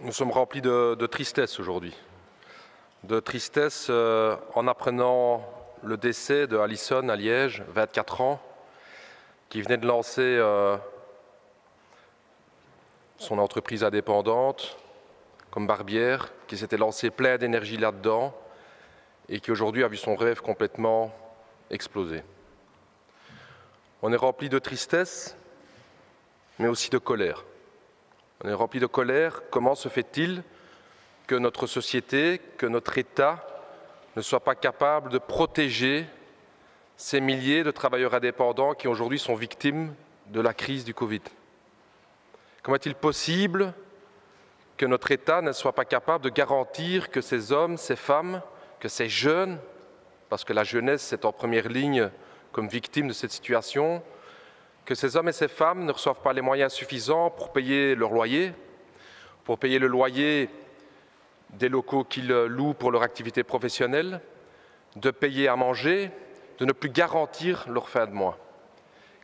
Nous sommes remplis de tristesse aujourd'hui. De tristesse en apprenant le décès de Alison à Liège, 24 ans, qui venait de lancer son entreprise indépendante comme barbière, qui s'était lancé plein d'énergie là-dedans et qui aujourd'hui a vu son rêve complètement exploser. On est rempli de tristesse, mais aussi de colère. On est rempli de colère. Comment se fait-il que notre société, que notre État ne soit pas capable de protéger ces milliers de travailleurs indépendants qui aujourd'hui sont victimes de la crise du Covid? Comment est-il possible que notre État ne soit pas capable de garantir que ces hommes, ces femmes, que ces jeunes, parce que la jeunesse est en première ligne comme victime de cette situation, que ces hommes et ces femmes ne reçoivent pas les moyens suffisants pour payer leur loyer, pour payer le loyer des locaux qu'ils louent pour leur activité professionnelle, de payer à manger, de ne plus garantir leur fin de mois.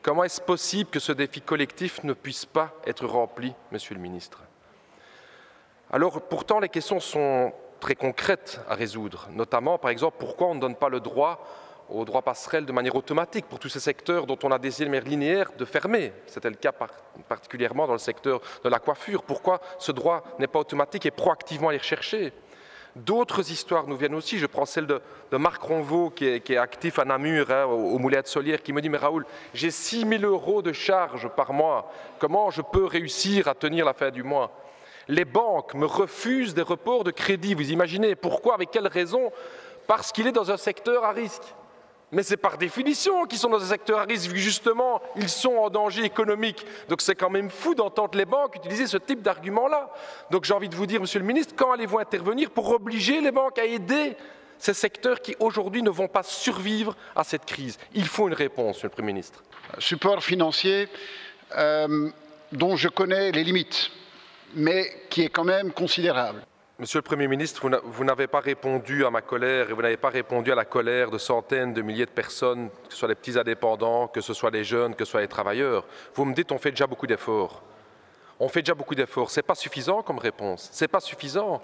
Comment est-ce possible que ce défi collectif ne puisse pas être rempli, Monsieur le ministre? Alors, pourtant, les questions sont très concrètes à résoudre, notamment, par exemple, pourquoi on ne donne pas le droit au droit passerelle de manière automatique pour tous ces secteurs dont on a décidé de manière linéaire de fermer. C'était le cas particulièrement dans le secteur de la coiffure. Pourquoi ce droit n'est pas automatique et proactivement aller rechercher? D'autres histoires nous viennent aussi. Je prends celle de Marc Ronvaux, qui est actif à Namur, au Moulin de Solière, qui me dit « Mais Raoul, j'ai 6 000 € de charges par mois. Comment je peux réussir à tenir la fin du mois ?» Les banques me refusent des reports de crédit. Vous imaginez pourquoi? Avec quelle raison? Parce qu'il est dans un secteur à risque. Mais c'est par définition qu'ils sont dans un secteur à risque, vu que justement, ils sont en danger économique. Donc c'est quand même fou d'entendre les banques utiliser ce type d'argument-là. Donc j'ai envie de vous dire, Monsieur le ministre, quand allez-vous intervenir pour obliger les banques à aider ces secteurs qui aujourd'hui ne vont pas survivre à cette crise? Il faut une réponse, Monsieur le Premier ministre. Support financier dont je connais les limites, mais qui est quand même considérable. Monsieur le Premier ministre, vous n'avez pas répondu à ma colère et vous n'avez pas répondu à la colère de centaines de milliers de personnes, que ce soit les petits indépendants, que ce soit les jeunes, que ce soit les travailleurs. Vous me dites on fait déjà beaucoup d'efforts. On fait déjà beaucoup d'efforts. Ce n'est pas suffisant comme réponse. Ce n'est pas suffisant.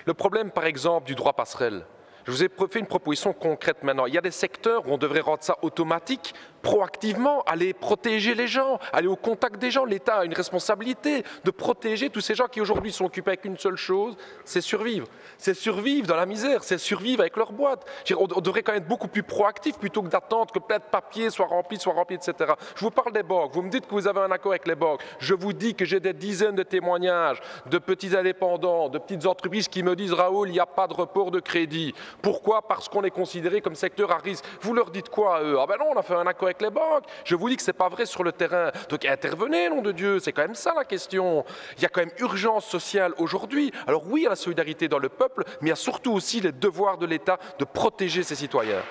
Le problème, par exemple, du droit passerelle. Je vous ai fait une proposition concrète maintenant. Il y a des secteurs où on devrait rendre ça automatique, proactivement, aller protéger les gens, aller au contact des gens. L'État a une responsabilité de protéger tous ces gens qui aujourd'hui sont occupés avec une seule chose, c'est survivre. C'est survivre dans la misère, c'est survivre avec leur boîte. On devrait quand même être beaucoup plus proactif plutôt que d'attendre que plein de papiers soient remplis, etc. Je vous parle des banques. Vous me dites que vous avez un accord avec les banques. Je vous dis que j'ai des dizaines de témoignages de petits indépendants, de petites entreprises qui me disent « Raoul, il n'y a pas de report de crédit ». Pourquoi? Parce qu'on est considéré comme secteur à risque. Vous leur dites quoi à eux? Ah ben non, on a fait un accord avec les banques. Je vous dis que ce n'est pas vrai sur le terrain. Donc intervenez, nom de Dieu, c'est quand même ça la question. Il y a quand même urgence sociale aujourd'hui. Alors oui, il y a la solidarité dans le peuple, mais il y a surtout aussi les devoirs de l'État de protéger ses citoyens.